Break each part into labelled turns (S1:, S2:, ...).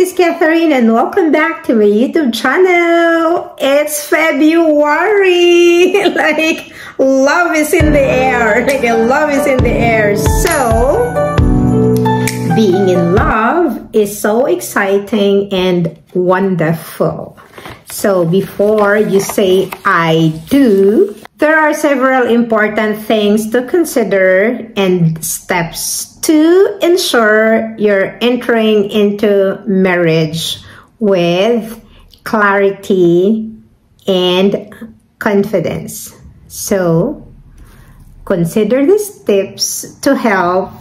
S1: is Catherine and welcome back to my YouTube channel. It's February. Like, love is in the air. Like, love is in the air. So, being in love is so exciting and wonderful. So, before you say I do, there are several important things to consider and steps to ensure you're entering into marriage with clarity and confidence. So, consider these tips to help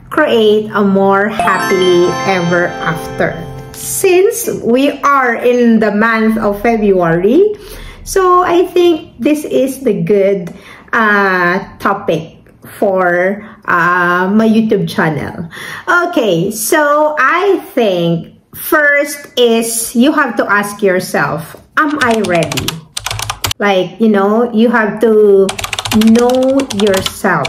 S1: create a more happily ever after. Since we are in the month of February, so I think this is the good topic for my YouTube channel. Okay, so I think first is you have to ask yourself, am I ready? Like, you know, you have to know yourself.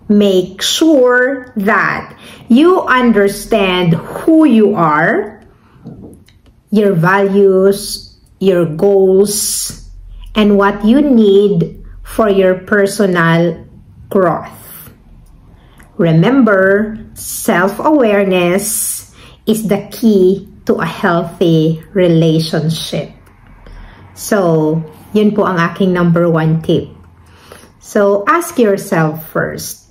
S1: Make sure that you understand who you are, your values, your goals, and what you need for your personal growth. Remember, self-awareness is the key to a healthy relationship. So, yun po ang aking number one tip. So, ask yourself first.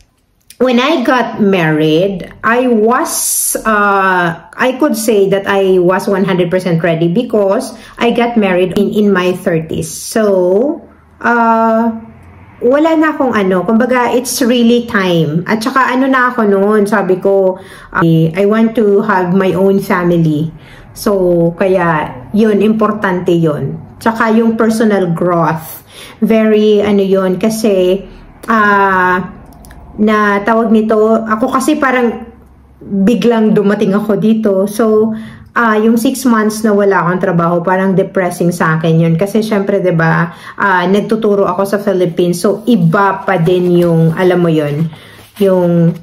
S1: When I got married, I was, I could say that I was 100% ready because I got married in my 30s. So, wala na akong kumbaga, it's really time. At saka na ako noon, sabi ko, I want to have my own family. So, kaya, yun, importante yun. Tsaka yung personal growth, very, yun, kasi, na tawag nito, ako kasi parang biglang dumating ako dito. So, yung 6 months na wala akong trabaho, parang depressing sa akin yun. Kasi syempre, diba, nagtuturo ako sa Philippines. So, iba pa din yung, alam mo yun, yung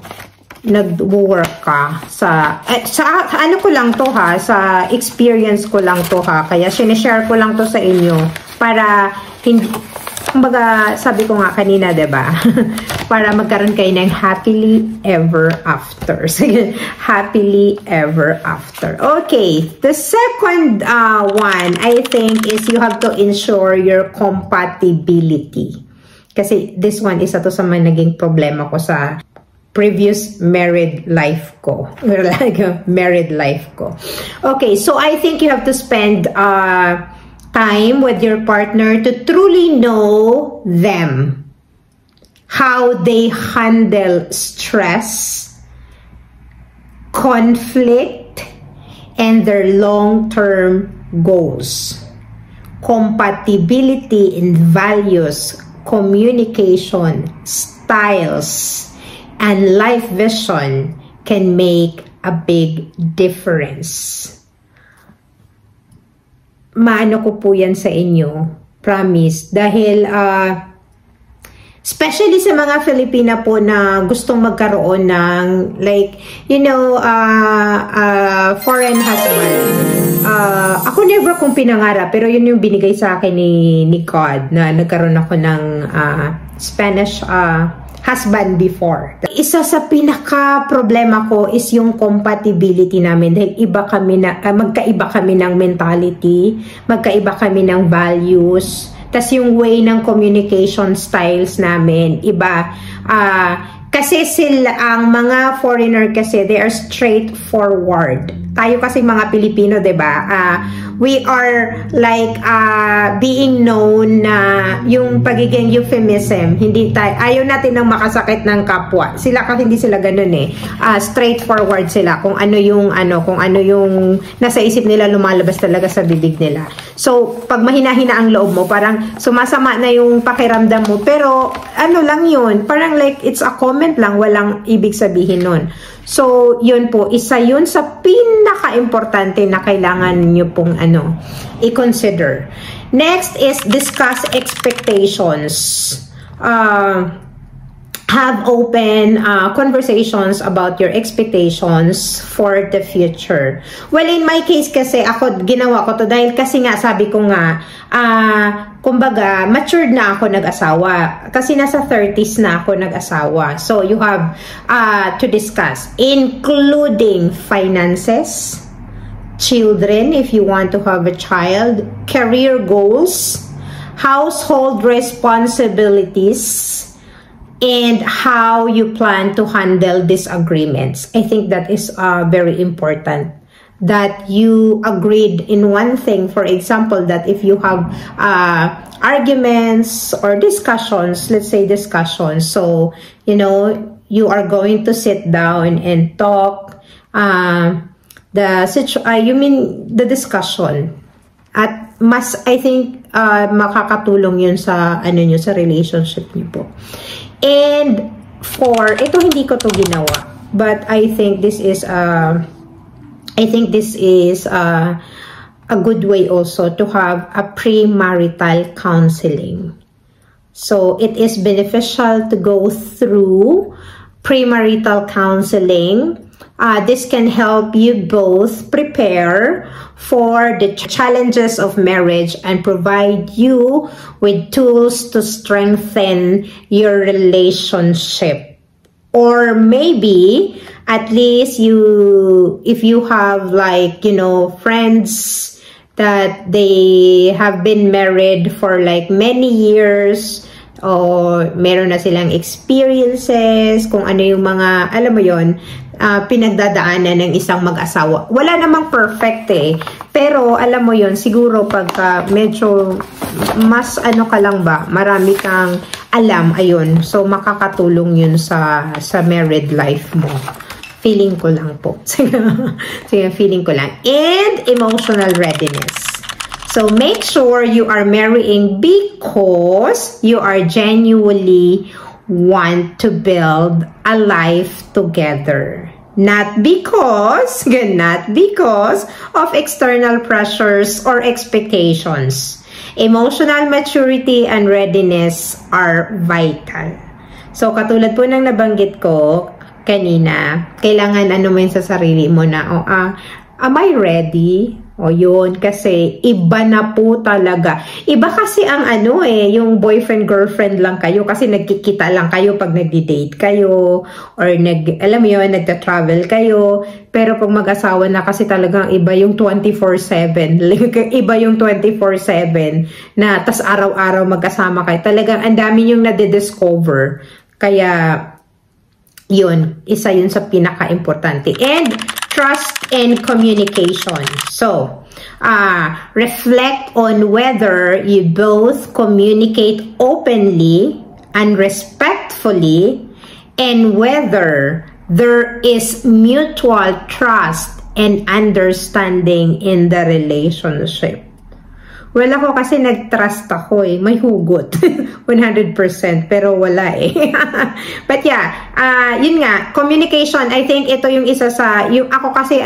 S1: nag-work ka sa ano ko lang to ha, sa experience ko lang to ha. Kaya sinishare ko lang to sa inyo para hindi, kumbaga, sabi ko nga kanina, diba? Para magkaroon kayo ng happily ever after. Happily ever after. Okay, the second one, I think, is you have to ensure your compatibility. Kasi this one, isa to sa mga naging problema ko sa previous married life ko. Married life ko. Okay, so I think you have to spend time with your partner to truly know them, how they handle stress, conflict, and their long-term goals. Compatibility in values, communication, styles, and life vision can make a big difference. Maano ko po yan sa inyo, promise, dahil especially sa mga Filipina po na gustong magkaroon ng like, you know, foreign husband. Ako never kong pinangarap, pero yun yung binigay sa akin ni God na nagkaroon ako ng Spanish husband before. Isa sa pinaka problema ko is yung compatibility namin dahil iba kami magkaiba kami ng mentality, magkaiba kami ng values, tas yung way ng communication styles namin iba. Kasi sila, ang mga foreigner kasi, they are straightforward. Tayo kasi mga Pilipino, diba? We are like being known na yung pagiging euphemism. Hindi tayo, ayaw natin ng makasakit ng kapwa. Sila kasi hindi sila ganun eh. Straightforward sila. Kung ano yung nasa isip nila, lumalabas talaga sa bibig nila. So, pag mahina-hina ang loob mo, parang sumasama na yung pakiramdam mo. Pero, lang yun. Parang like, it's a comment lang, walang ibig sabihin nun. So, yun po, isa yun sa pinaka-importante na kailangan nyo pong i-consider. Next is discuss expectations. have open conversations about your expectations for the future. Well, in my case kasi, ako, ginawa ko to dahil kasi nga, sabi ko nga, kumbaga, matured na ako nag-asawa. Kasi nasa 30s na ako nag-asawa. So, you have to discuss, including finances, children, if you want to have a child, career goals, household responsibilities, and how you plan to handle disagreements. I think that is very important. That you agreed in one thing. For example, that if you have arguments or discussions, let's say discussions, so, you know, you are going to sit down and talk you mean the discussion. At mas, I think, makakatulong yun sa, sa relationship niyo po. And ito hindi ko to ginawa, but I think this is a good way also to have a premarital counseling. So it is beneficial to go through premarital counseling. This can help you both prepare for the challenges of marriage and provide you with tools to strengthen your relationship. Or maybe at least if you have like, friends that they have been married for like many years, o meron na silang experiences, kung ano yung mga, alam mo yon, pinagdadaanan ng isang mag-asawa. Wala namang perfect pero alam mo yon, siguro pagka medyo mas ka lang ba, marami kang alam, ayun, so makakatulong yun sa married life mo. Feeling ko lang po. Sige, feeling ko lang. And emotional readiness. So make sure you are marrying because you are genuinely want to build a life together. Not because of external pressures or expectations. Emotional maturity and readiness are vital. So katulad po ng nabanggit ko kanina, kailangan mo yun sa sarili mo na, am I ready? O yun, kasi iba na po talaga. Iba kasi ang yung boyfriend-girlfriend lang kayo kasi nagkikita lang kayo pag nagdi-date kayo or alam mo yun, nagta-travel kayo. Pero pag mag-asawa na kasi talagang iba yung 24/7. Iba yung 24/7 na tas araw-araw magkasama kayo. Talagang ang dami yung nade-discover. Kaya yun, isa yun sa pinaka-importante. And trust and communication. So, reflect on whether you both communicate openly and respectfully and whether there is mutual trust and understanding in the relationship. Well, ako kasi nag-trust ako may hugot. 100%, pero wala But yeah, yun nga, communication, I think ito yung isa sa, ako kasi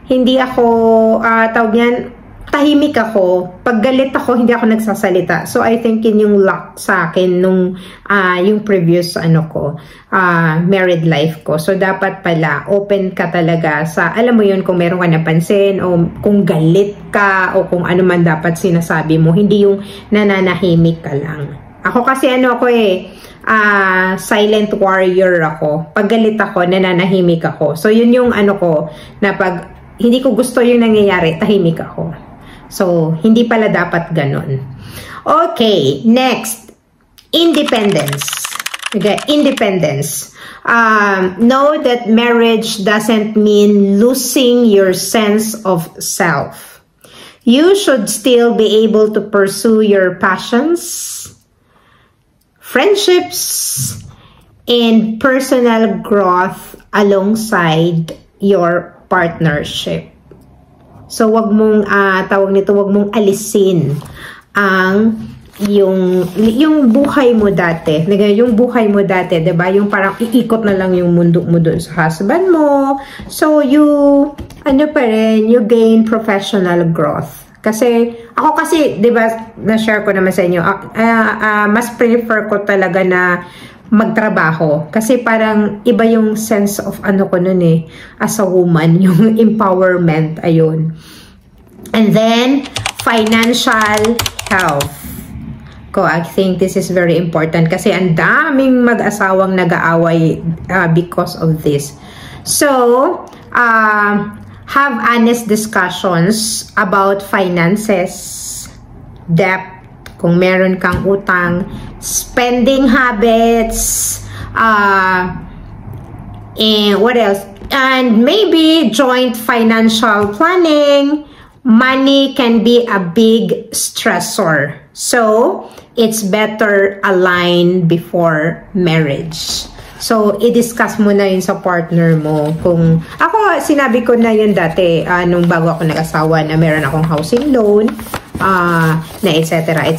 S1: hindi ako, tawag yan, tahimik ako. Pag galit ako, hindi ako nagsasalita. So, I think yun yung luck sa akin nung, yung previous, married life ko. So, dapat pala, open ka talaga sa, alam mo yun, kung meron ka napansin, o kung galit ka, o kung ano man dapat sinasabi mo. Hindi yung nananahimik ka lang. Ako kasi silent warrior ako. Pag galit ako, nananahimik ako. So, yun yung ko, na pag hindi ko gusto yung nangyayari, tahimik ako. So, hindi pala dapat ganun. Okay, next. Independence. Okay, independence. Know that marriage doesn't mean losing your sense of self. You should still be able to pursue your passions, friendships, and personal growth alongside your partnership. So, wag mong, wag mong alisin ang yung buhay mo dati. Yung buhay mo dati, diba? Yung parang iikot na lang yung mundo mo dun sa husband mo. So, you gain professional growth. Kasi, diba, na-share ko naman sa inyo, mas prefer ko talaga na magtrabaho. Kasi parang iba yung sense of ano ko nun eh, as a woman, yung empowerment, ayun. And then, financial health. I think this is very important kasi ang daming mag-asawang nag-aaway because of this. So, have honest discussions about finances, debt, kung meron kang utang, spending habits, and what else? And maybe joint financial planning. Money can be a big stressor. So, it's better aligned before marriage. So, i-discuss mo na yun sa partner mo. Kung, ako, sinabi ko na yun dati, nung bago ako nag-asawa na meron akong housing loan, na etc.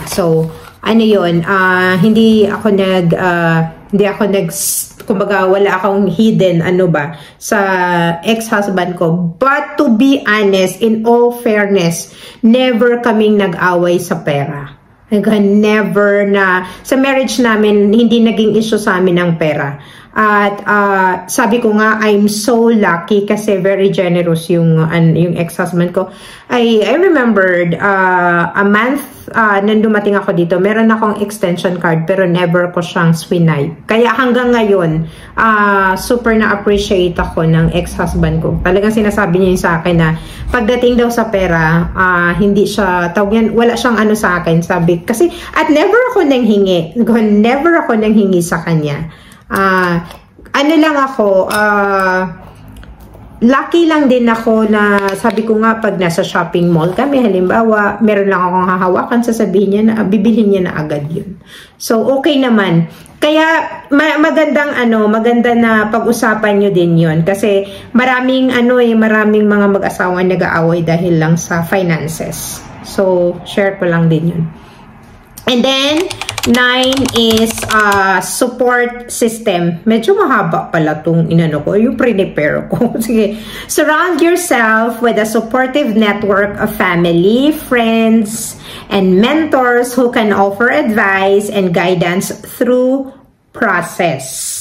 S1: So, ano yun, hindi ako kumbaga wala akong hidden sa ex-husband ko. But to be honest, in all fairness, never kaming nag-away sa pera. Never na, sa marriage namin, hindi naging issue sa amin ang pera. At sabi ko nga, I'm so lucky kasi very generous yung ex-husband ko. I remembered a month nang dumating ako dito, meron akong extension card pero never ko siyang swipe. Kaya hanggang ngayon, super na-appreciate ako ng ex-husband ko. Talagang sinasabi niya sa akin na pagdating daw sa pera, hindi siya, wala siyang sa akin. Sabi, kasi, at never ako nanghingi. Never ako nanghingi sa kanya. Lucky lang din ako na sabi ko nga pag nasa shopping mall kami, halimbawa, meron lang akong hahawakan, sasabihin niya na, bibilhin niya na agad yun. So, okay naman. Kaya, maganda na pag-usapan nyo din yun. Kasi, maraming mga mag-asawa nag-aaway dahil lang sa finances. So, share ko lang din yun. And then, 9 is support system. Medyo mahaba pala itong yung prepare ko. Sige. Surround yourself with a supportive network of family, friends, and mentors who can offer advice and guidance through process.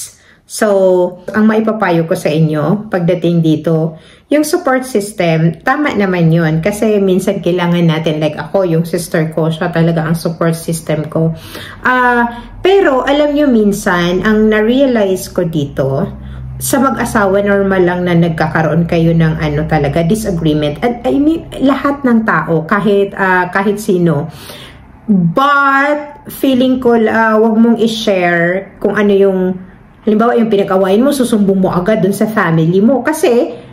S1: So, ang maipapayo ko sa inyo pagdating dito, yung support system, tama naman yun. Kasi minsan kailangan natin, like ako, yung sister ko, siya talaga ang support system ko. Pero, alam nyo minsan, ang na-realize ko dito, sa mag-asawa, normal lang na nagkakaroon kayo ng talaga, disagreement. And I mean, lahat ng tao, kahit sino. But, feeling ko, wag mong i-share kung ano yung, halimbawa, yung pinag-awayan mo, susumbong mo agad dun sa family mo. Kasi,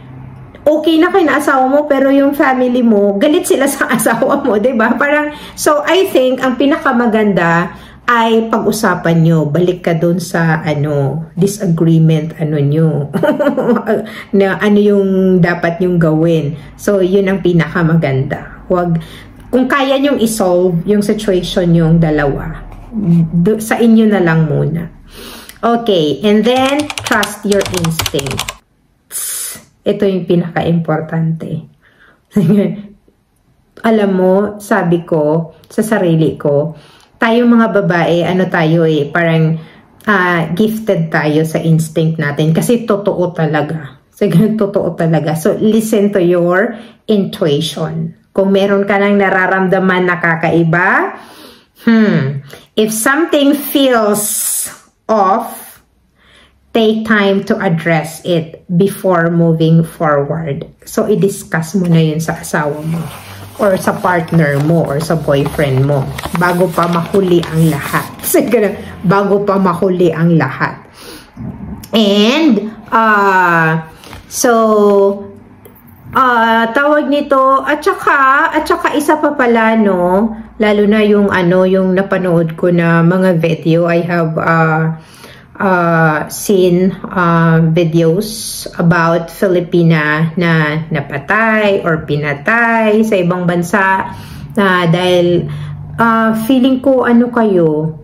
S1: okay na kayo na asawa mo, pero yung family mo, galit sila sa asawa mo, diba? Parang, so, I think, ang pinakamaganda ay pag-usapan nyo. Balik ka dun sa, disagreement, nyo. na yung dapat nyong gawin. So, yun ang pinakamaganda. Kung kaya nyong isolve yung situation yung dalawa, sa inyo na lang muna. Okay, and then, trust your instinct. Ito yung pinaka-importante. Alam mo, sabi ko, sa sarili ko, tayong mga babae, parang gifted tayo sa instinct natin. Kasi totoo talaga. Totoo talaga. So, listen to your intuition. Kung meron ka nang nararamdaman na kakaiba, if something feels off, take time to address it before moving forward. So, i-discuss mo na yun sa asawa mo, or sa partner mo, or sa boyfriend mo, bago pa mahuli ang lahat. Bago pa mahuli ang lahat. And, tawag nito, at saka isa pa pala, lalo na yung yung napanood ko na mga video. I have seen videos about Filipina na napatay or pinatay sa ibang bansa dahil feeling ko kayo,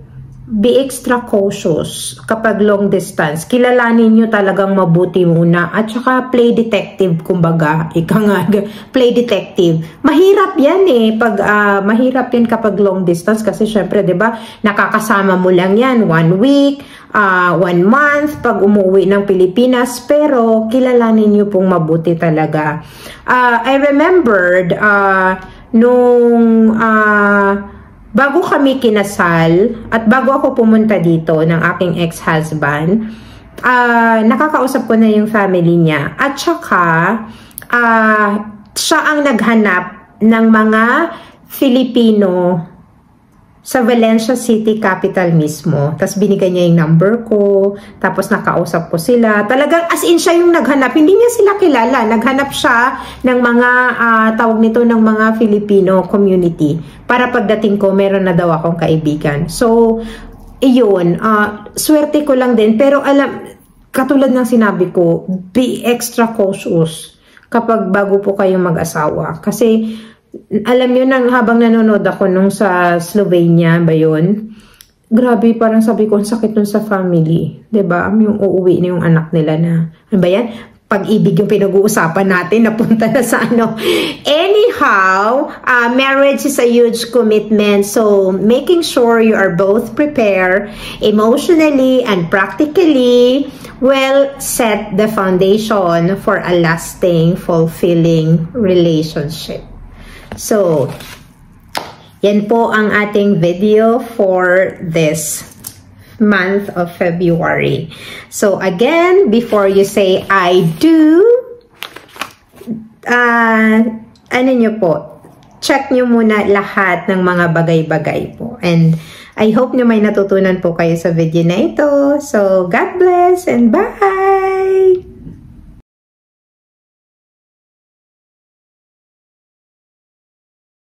S1: be extra cautious kapag long distance. Kilalanin nyo talagang mabuti muna. At saka play detective, kumbaga. Ika nga, play detective. Mahirap yan eh. Mahirap yan kapag long distance kasi syempre, di ba, nakakasama mo lang yan 1 week, 1 month pag umuwi ng Pilipinas. Pero kilalanin nyo pong mabuti talaga. I remembered bago kami kinasal at bago ako pumunta dito ng aking ex-husband, nakakausap ko na yung family niya. At saka, siya ang naghanap ng mga Filipino sa Valencia City capital mismo. Tapos binigay niya yung number ko. Tapos nakausap ko sila. Talagang as in siya yung naghanap. Hindi niya sila kilala. Naghanap siya ng mga tawag nito ng mga Filipino community. Para pagdating ko, meron na daw akong kaibigan. So, iyon. Swerte ko lang din. Pero katulad ng sinabi ko, be extra cautious kapag bago po kayong mag-asawa. Kasi alam nyo nang habang nanonood ako nung sa Slovenia ba yun, grabe parang sabi ko ang sakit nun sa family, 'di ba? Yung uuwi na yung anak nila na ano ba yan? Pag-ibig yung pinag-uusapan natin, napunta na sa ano. Anyhow, marriage is a huge commitment. So, making sure you are both prepared emotionally and practically will set the foundation for a lasting, fulfilling relationship. So, yan po ang ating video for this month of February. So, again, before you say, I do, ano nyo po, check nyo muna lahat ng mga bagay-bagay po. And I hope nyo may natutunan po kayo sa video na ito. So, God bless and bye!